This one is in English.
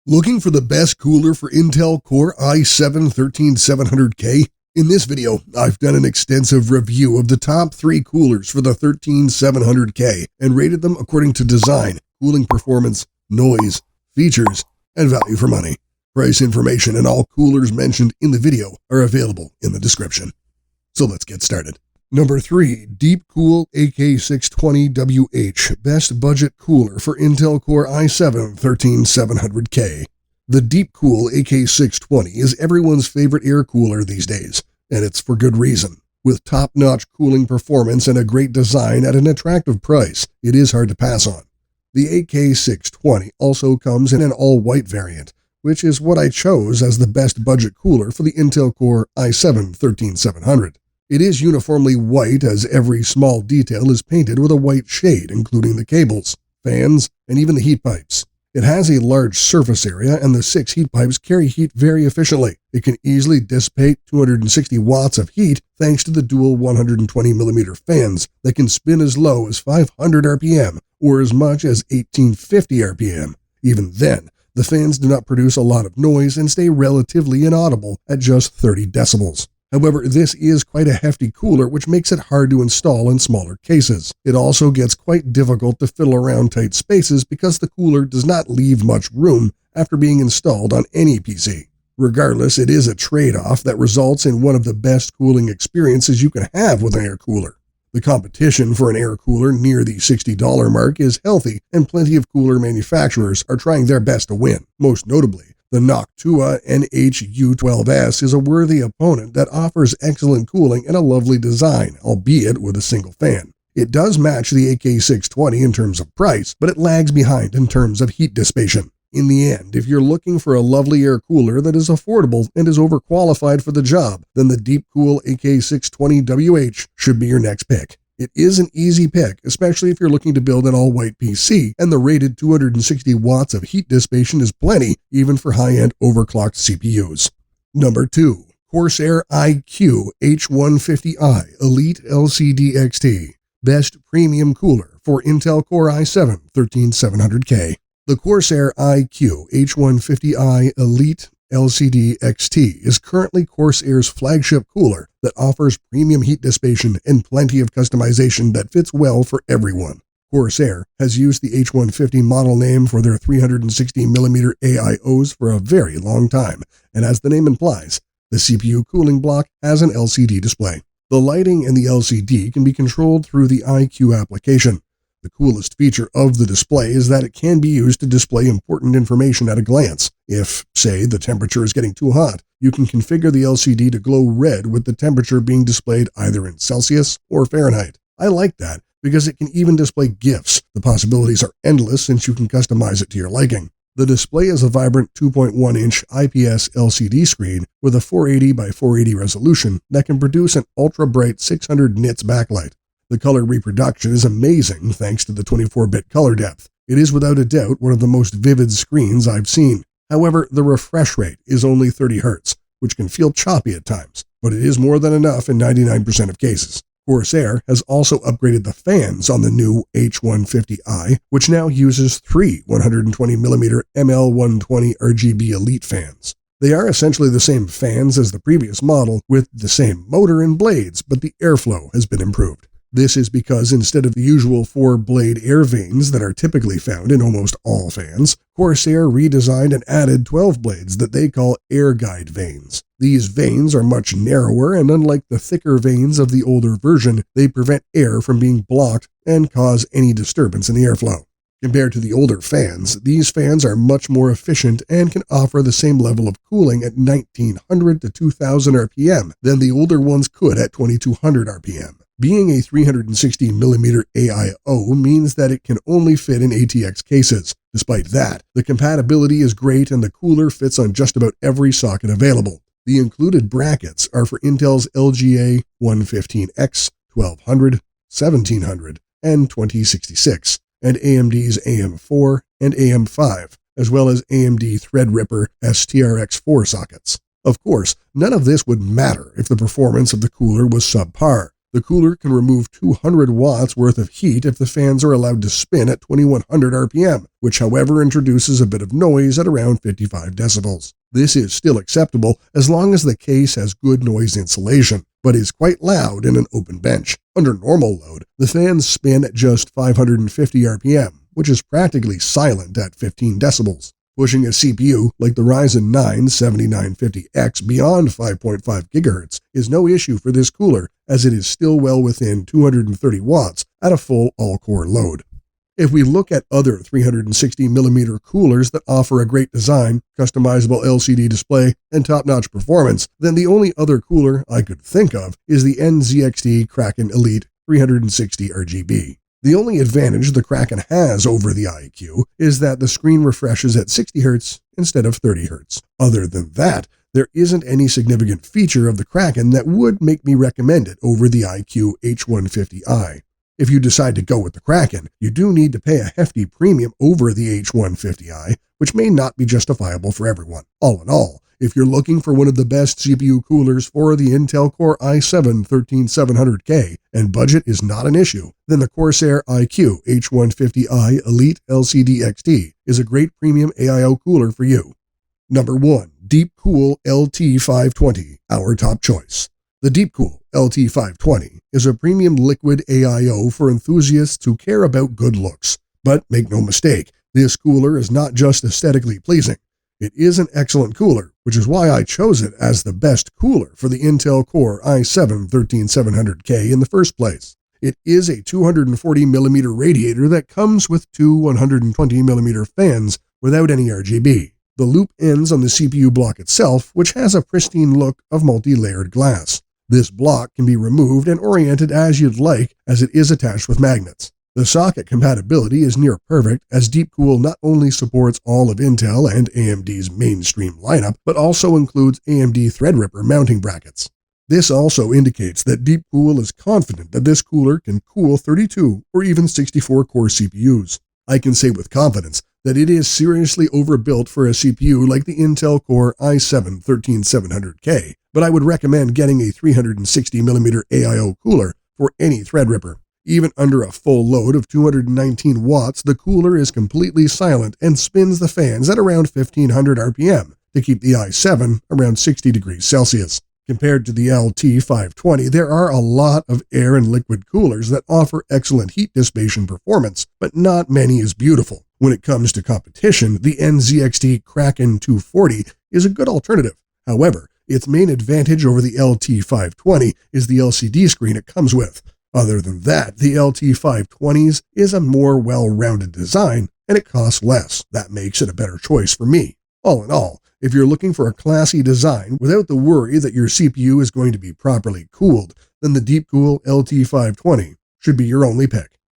Looking for the best cooler for Intel Core i7-13700K? In this video, I've done an extensive review of the top 3 coolers for the 13700K and rated them according to design, cooling performance, noise, features, and value for money. Price information and all coolers mentioned in the video are available in the description. So let's get started. Number 3, Deepcool AK620WH, best budget cooler for Intel Core i7-13700K. The Deepcool AK620 is everyone's favorite air cooler these days, and it's for good reason. With top-notch cooling performance and a great design at an attractive price, it is hard to pass on. The AK620 also comes in an all-white variant, which is what I chose as the best budget cooler for the Intel Core i7-13700. It is uniformly white as every small detail is painted with a white shade, including the cables, fans, and even the heat pipes. It has a large surface area and the 6 heat pipes carry heat very efficiently. It can easily dissipate 260 watts of heat thanks to the dual 120mm fans that can spin as low as 500 RPM or as much as 1850 RPM. Even then, the fans do not produce a lot of noise and stay relatively inaudible at just 30 decibels. However, this is quite a hefty cooler, which makes it hard to install in smaller cases. It also gets quite difficult to fiddle around tight spaces because the cooler does not leave much room after being installed on any PC. Regardless, it is a trade-off that results in one of the best cooling experiences you can have with an air cooler. The competition for an air cooler near the $60 mark is healthy, and plenty of cooler manufacturers are trying their best to win. Most notably, the Noctua NH-U12S is a worthy opponent that offers excellent cooling and a lovely design, albeit with a single fan. It does match the AK620 in terms of price, but it lags behind in terms of heat dissipation. In the end, if you're looking for a lovely air cooler that is affordable and is overqualified for the job, then the Deepcool AK620WH should be your next pick. It is an easy pick, especially if you're looking to build an all-white PC, and the rated 260 watts of heat dissipation is plenty, even for high-end overclocked CPUs. Number 2, Corsair iCUE H150i Elite LCD XT, best premium cooler for Intel Core i7-13700K. The Corsair iCUE H150i Elite LCD XT is currently Corsair's flagship cooler that offers premium heat dissipation and plenty of customization that fits well for everyone. Corsair has used the H150 model name for their 360mm AIOs for a very long time, and as the name implies, the CPU cooling block has an LCD display. The lighting in the LCD can be controlled through the iCUE application. The coolest feature of the display is that it can be used to display important information at a glance. If, say, the temperature is getting too hot, you can configure the LCD to glow red with the temperature being displayed either in Celsius or Fahrenheit. I like that because it can even display GIFs. The possibilities are endless since you can customize it to your liking. The display is a vibrant 2.1-inch IPS LCD screen with a 480 by 480 resolution that can produce an ultra-bright 600 nits backlight. The color reproduction is amazing thanks to the 24-bit color depth. It is without a doubt one of the most vivid screens I've seen. However, the refresh rate is only 30 Hz, which can feel choppy at times, but it is more than enough in 99% of cases. Corsair has also upgraded the fans on the new H150i, which now uses 3 120mm ML120 RGB Elite fans. They are essentially the same fans as the previous model with the same motor and blades, but the airflow has been improved. This is because instead of the usual 4-blade air vanes that are typically found in almost all fans, Corsair redesigned and added 12 blades that they call air guide vanes. These vanes are much narrower, and unlike the thicker vanes of the older version, they prevent air from being blocked and cause any disturbance in the airflow. Compared to the older fans, these fans are much more efficient and can offer the same level of cooling at 1900 to 2000 RPM than the older ones could at 2200 RPM. Being a 360mm AIO means that it can only fit in ATX cases. Despite that, the compatibility is great and the cooler fits on just about every socket available. The included brackets are for Intel's LGA 115X, 1200, 1700, and 2066, and AMD's AM4 and AM5, as well as AMD Threadripper STRX4 sockets. Of course, none of this would matter if the performance of the cooler was subpar. The cooler can remove 200 watts worth of heat if the fans are allowed to spin at 2100 RPM, which however introduces a bit of noise at around 55 decibels. This is still acceptable as long as the case has good noise insulation, but is quite loud in an open bench. Under normal load, the fans spin at just 550 RPM, which is practically silent at 15 decibels. Pushing a CPU like the Ryzen 9 7950X beyond 5.5 GHz is no issue for this cooler, as it is still well within 230 watts at a full all-core load. If we look at other 360mm coolers that offer a great design, customizable LCD display, and top-notch performance, then the only other cooler I could think of is the NZXT Kraken Elite 360 RGB. The only advantage the Kraken has over the iCUE is that the screen refreshes at 60 Hz instead of 30 Hz. Other than that, there isn't any significant feature of the Kraken that would make me recommend it over the iCUE H150i. If you decide to go with the Kraken, you do need to pay a hefty premium over the H150i, which may not be justifiable for everyone. All in all, if you're looking for one of the best CPU coolers for the Intel Core i7-13700K and budget is not an issue, then the Corsair iCUE H150i Elite LCD XT is a great premium AIO cooler for you. Number 1. Deepcool LT520, our top choice. The Deepcool LT520 is a premium liquid AIO for enthusiasts who care about good looks. But make no mistake, this cooler is not just aesthetically pleasing. It is an excellent cooler, which is why I chose it as the best cooler for the Intel Core i7-13700K in the first place. It is a 240mm radiator that comes with two 120mm fans without any RGB. The loop ends on the CPU block itself, which has a pristine look of multi-layered glass. This block can be removed and oriented as you'd like, as it is attached with magnets. The socket compatibility is near perfect, as Deepcool not only supports all of Intel and AMD's mainstream lineup, but also includes AMD Threadripper mounting brackets. This also indicates that Deepcool is confident that this cooler can cool 32 or even 64 core CPUs. I can say with confidence that it is seriously overbuilt for a CPU like the Intel Core i7-13700K, but I would recommend getting a 360mm AIO cooler for any Threadripper. Even under a full load of 219 watts, the cooler is completely silent and spins the fans at around 1500 RPM to keep the i7 around 60 degrees Celsius. Compared to the LT520, there are a lot of air and liquid coolers that offer excellent heat dissipation performance, but not many as beautiful. When it comes to competition, the NZXT Kraken 240 is a good alternative. However, its main advantage over the LT520 is the LCD screen it comes with. Other than that, the LT520's is a more well-rounded design, and it costs less. That makes it a better choice for me. All in all, if you're looking for a classy design without the worry that your CPU is going to be properly cooled, then the Deepcool LT520 should be your only pick.